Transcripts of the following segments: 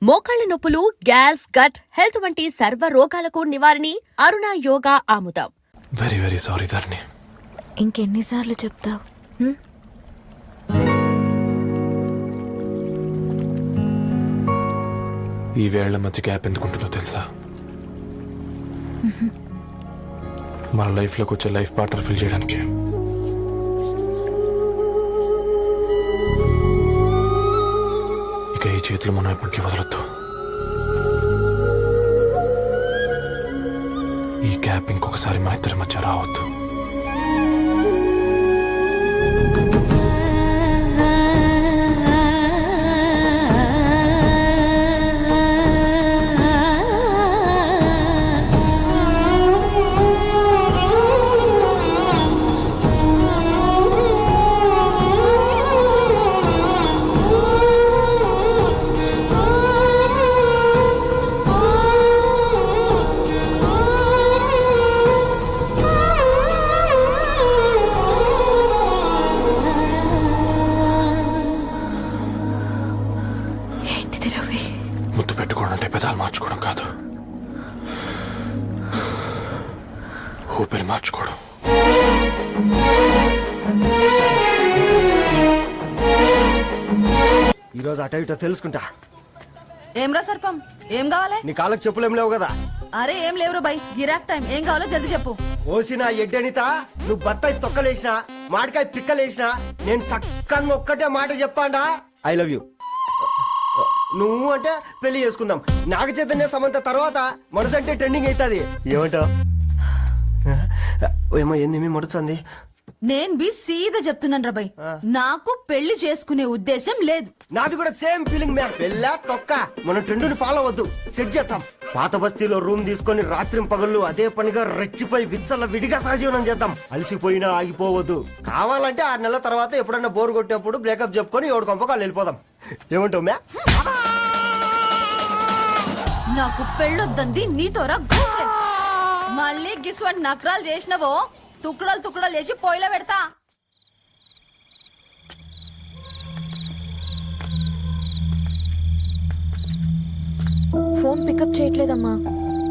మోకాళ్ల నొప్పులు, gas, gut health వంటి సర్వ రోగాలకు నివారణి అరుణ యోగా ఆముదం. వెరీ వెరీ సారీ ధరణి. ఇంకెన్నిసార్లు చెప్తావు? ఈ వేళ్ల మధ్య గ్యాప్ ఎందుకుంటుందో తెలుసా? మన లైఫ్లోకి వచ్చే లైఫ్ పార్ట్నర్ ఫిల్ చేయడానికి. ఇక ఈ చేతులు మనం ఎప్పటికీ వదలొద్దు. ఈ గ్యాప్ ఇంకొకసారి మన ఇద్దరి మధ్య రావద్దు. ముద్దు పెట్టుకోవడం అంటే పెదాలు మార్చుకోవడం కాదు, ఊపిరి మార్చుకోవడం. ఈరోజు అటో ఇటో తెలుసుకుంటా. ఏమ్రా సర్పం, ఏం కావాలి? నీ కాళ్ళకి చెప్పులేం లేవు కదా? అరే ఏం లేవురా బై, గిరాక్ టైం. ఏం కావాలో జల్దీ చెప్పు. ఓసిన ఎడ్డనిత, నువ్వు బత్తాయి తొక్కలేసినా మాడికాయ పిక్కలేసినా నేను సక్కన్ ఒక్కటే మాట చెప్పాండా, ఐ లవ్ యూ. నువ్వు అంటే పెళ్లి చేసుకుందాం. నాగ చైతన్య సమంత తర్వాత మనసంటే ట్రెండింగ్ అవుతుంది. ఏమంటావు? ఏమో ఏంది మడుతుంది? నేను బి సీదా చెప్తున్నాను రా బై, నాకు పెళ్లి చేసుకునే ఉద్దేశం లేదు. నాది కూడా సేమ్ ఫీలింగ్ మ్యామ్. పెళ్ళా తొక్క, మనం ట్రెండుని ఫాలో అవద్దు, సెట్ చేద్దాం. పాత బస్తీలో రూమ్ తీసుకొని రాత్రి పగళ్ళు అదే పనిగా రెచ్చిపోయి విచ్చల విడిగా సహజీవనం చేద్దాం. అలసిపోయినా ఆగిపోవద్దు. కావాలంటే 6 నెలల తర్వాత ఎప్పుడన్నా బోర్ కొట్టేప్పుడు బ్రేకప్ చెప్పుకొని ఎవడు కొంపకాలు వెళ్ళిపోదాం. ఏమంటావు మ్యా? నాకు పెళ్ళొద్దంది నీతోరా గూట్లే. మళ్ళీ గిస్వంటి నకరాలు చేసినవో తుక్కడలు తుక్కడలు చేసి పొయ్యిలో పెడతా. ఫోన్ పికప్ చేయట్లేదమ్మా.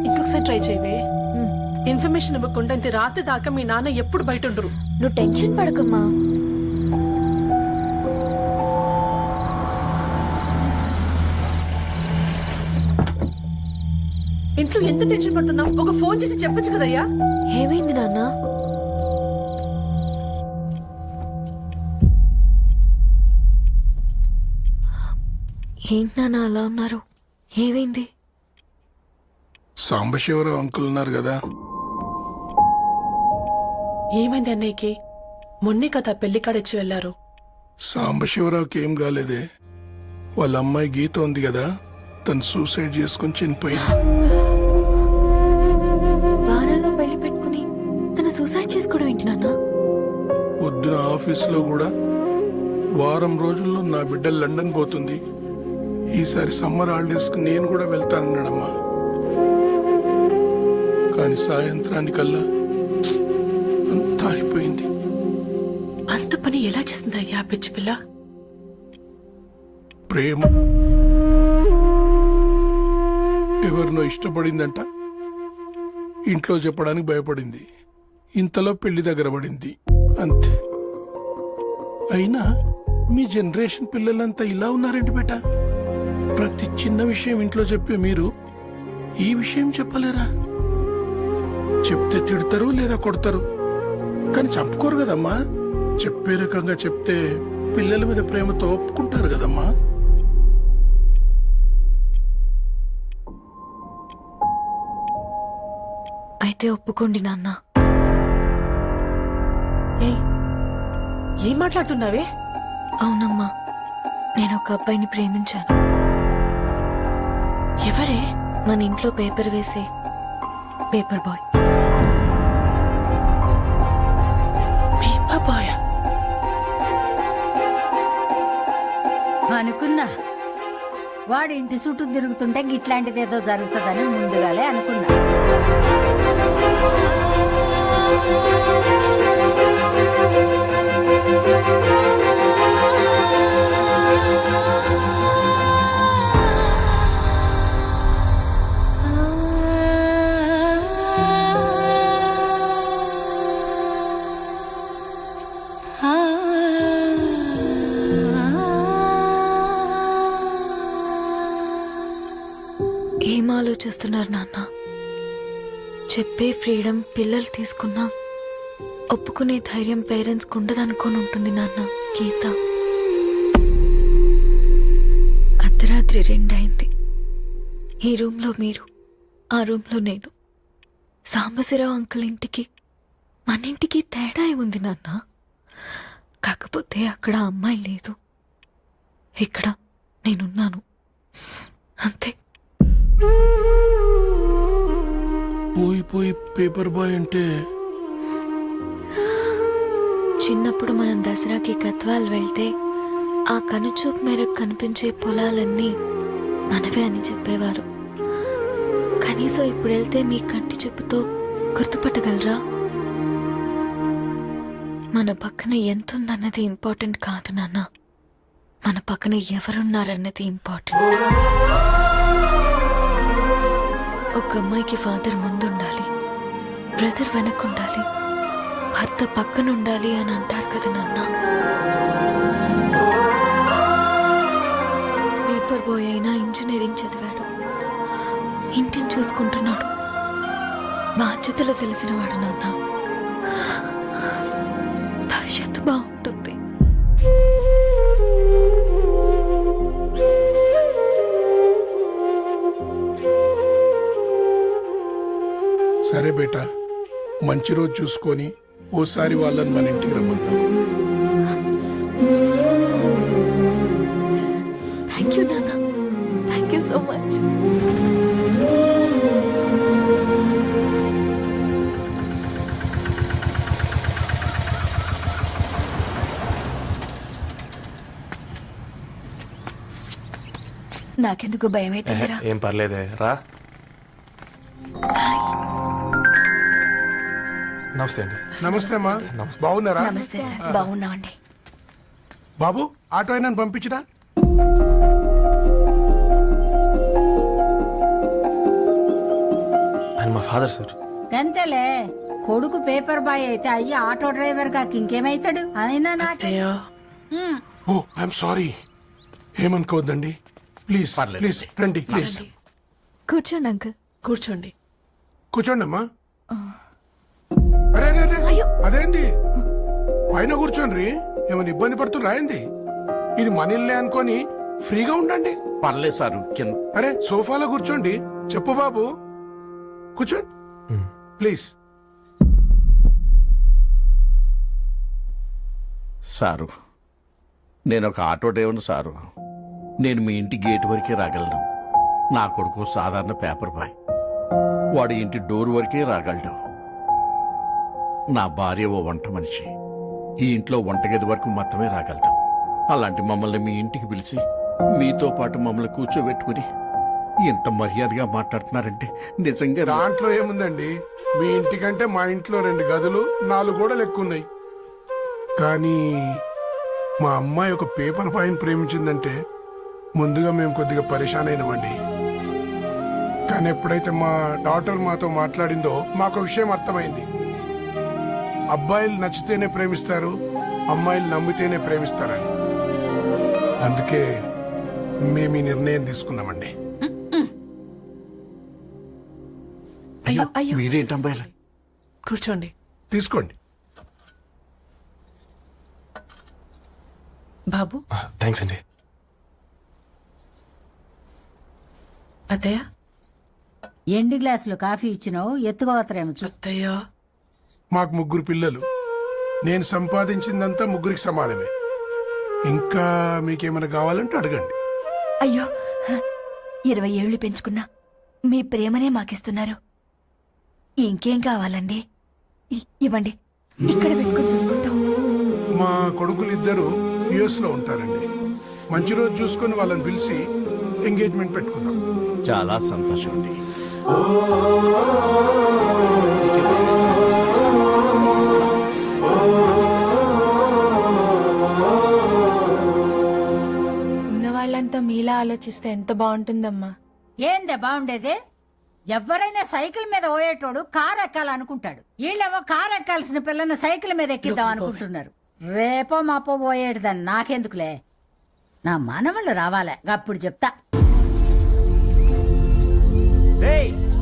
ఇంకొకసారి ట్రై చేయవే. ఇన్ఫర్మేషన్ ఇవ్వకుండా ఇంత రాత్రి దాకా మీ నాన్న ఎప్పుడు బయట ఉండరు. నువ్వు టెన్షన్ పడకమ్మా. ఇంట్లో ఎంత టెన్షన్ పడుతున్నావు? ఒక ఫోన్ చేసి చెప్పొచ్చు కదయ్యా. ఏమైంది నాన్న? ఏంటి నాన్న అలా ఉన్నారు? ఏమైంది? సాంబశివరావు అంకుల్ ఉన్నారు కదా. ఏమైంది అన్నయ్యకి? మొన్నే కదా పెళ్లి కాడిచ్చి వెళ్లారు. సాంబశివరావుకి ఏం కాలేదే. వాళ్ళ అమ్మాయి గీత ఉంది కదా, తను సూసైడ్ చేసుకుని చనిపోయింది. వారాల్లో పెళ్లి పెట్టుకుని తను సూసైడ్ చేసుకోవడం ఏంటి నాన్న? పొద్దున ఆఫీసులో కూడా వారం రోజుల్లో నా బిడ్డ లండన్ పోతుంది, ఈసారి సమ్మర్ హాలిడేస్ కి నేను కూడా వెళ్తానన్నాడమ్మా. కానీ సాయంత్రానికల్లా అంతా అయిపోయింది. అంత పని ఎలా చేస్తుందయ్యా పిచ్చి పిల్ల? ప్రేమ ఎవరినో ఇష్టపడిందంట, ఇంట్లో చెప్పడానికి భయపడింది. ఇంతలో పెళ్లి దగ్గర పడింది, అంతే. అయినా మీ జనరేషన్ పిల్లలంతా ఇలా ఉన్నారేంటి బేట? ప్రతి చిన్న విషయం ఇంట్లో చెప్పే మీరు ఈ విషయం చెప్పలేరా? చెప్తే తిడతారు లేదా కొడతారు, కానీ చంపుకోరు కదమ్మా. చెప్పే రకంగా చెప్తే పిల్లల మీద ప్రేమతో ఒప్పుకుంటారు కదమ్మా. అయితే ఒప్పుకోండి నాన్న. ఏం మాట్లాడుతున్నావే? అవునమ్మా, నేను ఒక అబ్బాయిని ప్రేమించాను. ఎవరే? మన ఇంట్లో పేపర్ వేసే పేపర్ బాయ్. పేపర్ బాయ్ అనుకున్నా. వాడి ఇంటి చుట్టూ తిరుగుతుంటే గిట్లాంటిది ఏదో జరుగుతుందని ముందుగాలే అనుకున్నా. ఏం ఆలోచిస్తున్నారు నాన్న? చెప్పే ఫ్రీడమ్ పిల్లలు తీసుకున్నా ఒప్పుకునే ధైర్యం పేరెంట్స్కి ఉండదనుకొని ఉంటుంది నాన్న. గీత అర్ధరాత్రి 2 అయింది. ఈ రూమ్లో మీరు, ఆ రూమ్లో నేను. సాంబశివరావు అంకుల్ ఇంటికి మన ఇంటికి తేడా ఉంది నాన్న. కాకపోతే అక్కడ అమ్మాయి లేదు, ఇక్కడ నేనున్నాను, అంతే. పోయి పేపర్ బాయ్ అంటే చిన్నప్పుడు మనం దసరాకి గద్వాల్ వెళ్తే ఆ కనుచూపు మేరకు కనిపించే పొలాలన్నీ మనవే అని చెప్పేవారు. కనీసం ఇప్పుడు వెళ్తే మీ కంటి చూపుతో గుర్తుపట్టగలరా? మన పక్కన ఎంతుందన్నది ఇంపార్టెంట్ కాదు నాన్న, మన పక్కన ఎవరున్నారన్నది ఇంపార్టెంట్. ఒక అమ్మాయికి ఫాదర్ ముందుండాలి, బ్రదర్ వెనకుండాలి, భర్త పక్కనుండాలి అని అంటారు కదా నాన్న. పేపర్ బాయ్ అయినా ఇంజనీరింగ్ చదివాడు, ఇంటిని చూసుకుంటున్నాడు, బాధ్యతలు తెలిసినవాడు నాన్న. భవిష్యత్తు బాగుంటుంది. సరే బేటా, మంచి రోజు చూసుకొని ఓసారి వాళ్ళని మన ఇంటికి రమ్మందాం. థ్యాంక్ యూ నాన్న, థ్యాంక్ యూ సో మచ్. నాకెందుకు భయం అవుతుందిరా. ఏం పర్లేదే రా. నమస్తే అండి. నమస్తే అమ్మా, బాగున్నారా? నమస్తే సార్, బాగున్నామండి. బాబు, ఆటో అయినా పంపించరా? ఆయన మా ఫాదర్ సార్. గంతేలే, కొడుకు పేపర్ బాయ్ అయితే అయ్యి ఆటో డ్రైవర్ కాక ఇంకేమైతాడు? అయినా నాకే ఓ ఐఎమ్ సారీ, ఏమనుకోవద్దండి. ప్లీజ్ ప్లీజ్ రండి, ప్లీజ్ కూర్చోండి అంకుల్. కూర్చోండి. కూర్చోండి అమ్మా. అరే అరే, అరే, అదేంది పైన కూర్చోండి, ఏమైనా ఇబ్బంది పడుతున్నా ఏంది? ఇది మన ఇల్లే అనుకొని ఫ్రీగా ఉండండి. పర్లేదు సారు, కింద అరే సోఫాలో కూర్చోండి. చెప్పు బాబు, కూర్చోండి ప్లీజ్. సారు, నేను ఒక ఆటో డ్రైవర్ని సారు. నేను మీ ఇంటి గేట్ వరకే రాగలను. నా కొడుకు సాధారణ పేపర్ బాయ్, వాడి ఇంటి డోర్ వరకే రాగలడు. నా భార్య ఓ వంట మనిషి, ఈ ఇంట్లో వంటగది వరకు మాత్రమే రాగలుగుతాం. అలాంటి మమ్మల్ని మీ ఇంటికి పిలిచి మీతో పాటు మమ్మల్ని కూర్చోబెట్టుకుని ఎంత మర్యాదగా మాట్లాడుతున్నారంటే నిజంగా దాంట్లో ఏముందండి, మీ ఇంటికంటే మా ఇంట్లో 2 గదులు 4 గోడలు ఎక్కువ ఉన్నాయి. కానీ మా అమ్మాయి ఒక పేపర్ బాయ్ని ప్రేమించిందంటే ముందుగా మేము కొద్దిగా పరేషాన్ అయినామండి. కానీ ఎప్పుడైతే మా డాటర్ మాతో మాట్లాడిందో మాకు విషయం అర్థమైంది. అబ్బాయిలు నచ్చితేనే ప్రేమిస్తారు, అమ్మాయిలు నమ్మితేనే ప్రేమిస్తారని. అందుకే మేము ఈ నిర్ణయం తీసుకున్నామండి. అయ్యో మీరేంటి అబ్బాయిలు? కూర్చోండి. తీసుకోండి. బాబు, థ్యాంక్స్ అండి. అత్తయ్య. ఎండి గ్లాసులో కాఫీ ఇచ్చినావు, ఎత్తుకోవతరేమో చూ. అత్తయ్య. మాకు 3 పిల్లలు, నేను సంపాదించిందంతా 3కి సమానమే. ఇంకా మీకేమైనా కావాలంటే అడగండి. అయ్యో 20 ఏళ్లు పెంచుకున్నా మీ ప్రేమనే మాకిస్తున్నారు. ఇంకేం కావాలండి? ఇవ్వండి, ఇక్కడ పెట్టుకొని చూసుకుంటాం. మా కొడుకులిద్దరూ యుఎస్ లో ఉంటారండి. మంచి రోజు చూసుకొని వాళ్ళని పిలిచి ఎంగేజ్మెంట్ పెట్టుకుందాం. చాలా సంతోషం అండి. ఉన్న వాళ్ళంతా మీలా ఆలోచిస్తే ఎంత బాగుంటుందమ్మా. ఏందే బాగుండేది? ఎవరైనా సైకిల్ మీద పోయేటోడు కారు ఎక్కాలనుకుంటాడు. వీళ్ళేమో కారు ఎక్కాల్సిన పిల్లని సైకిల్ మీద ఎక్కిద్దాం అనుకుంటున్నారు. రేపో మాపో పోయేటిదని నాకెందుకులే, నా మనవళ్ళు రావాలే, అప్పుడు చెప్తా.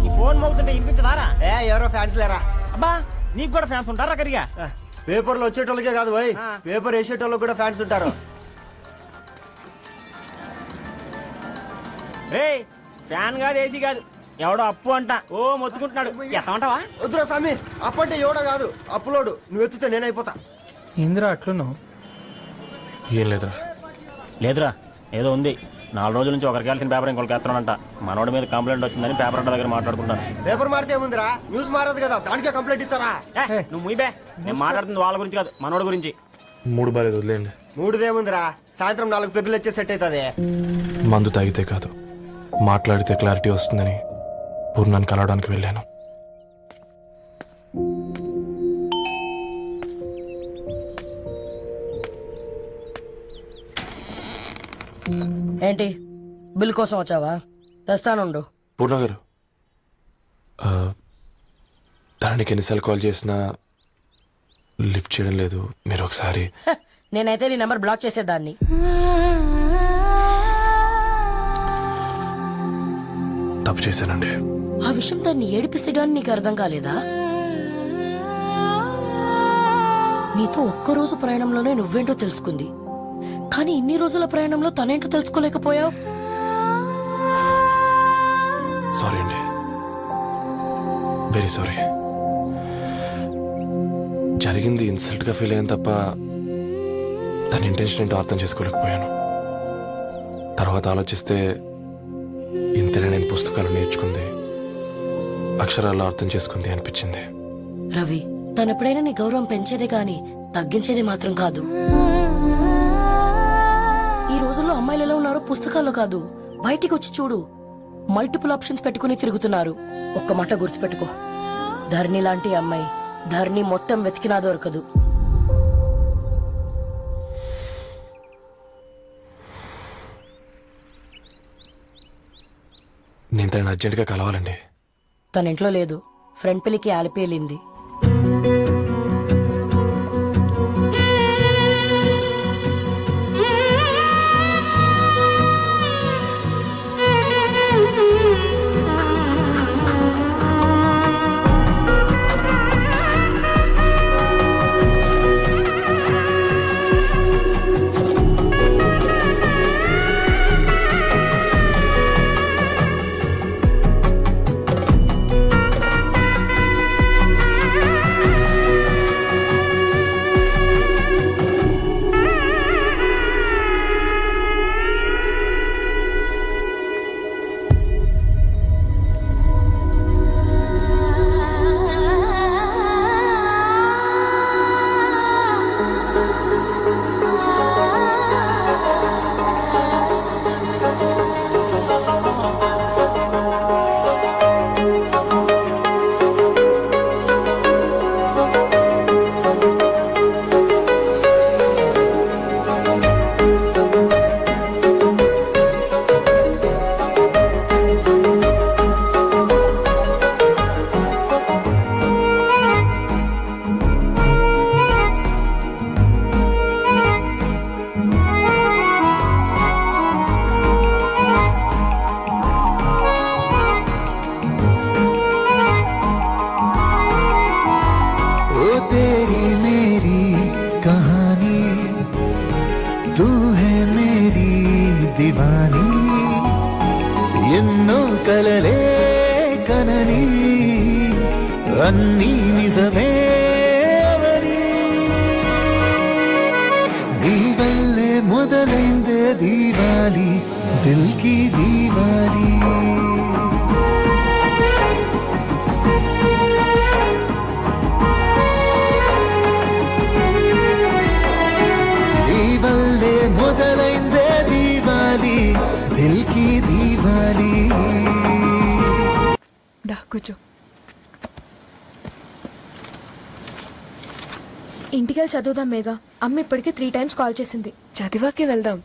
ఈ ఫోన్ మోగుతుంటే వినిపించదారా? ఎవరో ఫ్యాన్స్ లేరా? అబ్బా నీకు కూడా ఫ్యాన్స్ ఉంటారా కరిగా? పేపర్లో వచ్చేటోళ్ళకే కాదు పోయి, పేపర్ వేసేటోళ్ళకి కూడా ఫ్యాన్స్ ఉంటారు. రేయ్ ఫ్యాన్ కాదు ఏసీ కాదు, ఎవడో అప్పు అంట ఓ మొత్తుకుంటున్నాడు. ఎత్తమంటావా? వద్దురా స్వామి, అప్పంటే ఎవడో కాదు అప్పులోడు. నువ్వు ఎత్తుతే నేనైపోతా. ఏందిరా అట్లున్నావు? ఏం లేదురా. లేదురా ఏదో ఉంది. 4 రోజుల నుంచి ఒకరికి వెళ్ళిన పేపర్ ఇంకొకరికి ఎత్తనంట. మనోడి మీద కంప్లైంట్ వచ్చిందని పేపర్ అడ్డ దగ్గర మాట్లాడుకుంటాను. పేపర్ మారితే ఏముందిరా, న్యూస్ మారదు కదా, దానికే కంప్లైంట్ ఇచ్చారా? నువ్వు ముయ్యబే, నేను మాట్లాడుతుంది వాళ్ళ గురించి కాదు మనోడి గురించి. మూడు బాలేదు, వదిలేండి. మూడుదేముందిరా, సాయంత్రం 4 పెగ్గులు వచ్చే సెట్ అవుతుంది. మందు తాగితే కాదు, మాట్లాడితే క్లారిటీ వస్తుందని పూర్ణాన్ని కలవడానికి వెళ్ళాను. ఏంటి బిల్ కోసం వచ్చావా? తెస్తానుండు. పూర్ణ గారు, తనకి ఎన్నిసార్లు కాల్ చేసినా లిఫ్ట్ చేయడం లేదు. మీరు ఒకసారి నేనైతే నీ నెంబర్ బ్లాక్ చేసేదాన్ని. తప్పు చేశానండి. ఆ విషయం దాన్ని ఏడిపిస్తే గానీ నీకు అర్థం కాలేదా? నీతో ఒక్కరోజు ప్రయాణంలోనే నువ్వేంటో తెలుసుకుంది, కానీ ఇన్ని రోజుల ప్రయాణంలో తనేంటో తెలుసుకోలేకపోయావు. సారీ అండి, వెరీ సారీ. జరిగింది ఇన్సల్ట్గా ఫీల్ అయ్యాను తప్ప తన ఇంటెన్షన్ ఏంటో అర్థం చేసుకోలేకపోయాను. తర్వాత ఆలోచిస్తే ఇంతనే నేను పుస్తకాలు నేర్చుకుంది, అక్షరాల్లో అర్థం చేసుకుంది అనిపించింది. రవి, తనెప్పుడైనా నీ గౌరవం పెంచేదే గాని తగ్గించేదే మాత్రం కాదు. ఈ రోజుల్లో అమ్మాయిలు ఎలా ఉన్నారో పుస్తకాల్లో కాదు, బయటికి వచ్చి చూడు. మల్టిపుల్ ఆప్షన్స్ పెట్టుకుని తిరుగుతున్నారు. ఒక్క మాట గుర్తుపెట్టుకో, ధరణి లాంటి అమ్మాయి ధరణి మొత్తం వెతికినా దొరకదు. నేను తనని అర్జెంటుగా కలవాలండి. తన ఇంట్లో లేదు, ఫ్రెండ్ పెళ్లికి ఆలిపేలింది. ఎన్నో కలలే కనని అన్నీ నిజమే అవని నీ వల్లే మొదలైందే దీవాలి దిల్ కి దీవాలి నీ వల్లే మొదలైందే దీవాలి దిల్ కి దీవాలి దా కూర్చో. ఇంటికెళ్ళి చదువుదాం మేఘా. అమ్మ ఇప్పటికే 3 times కాల్ చేసింది. చదివాకే వెళ్దాం.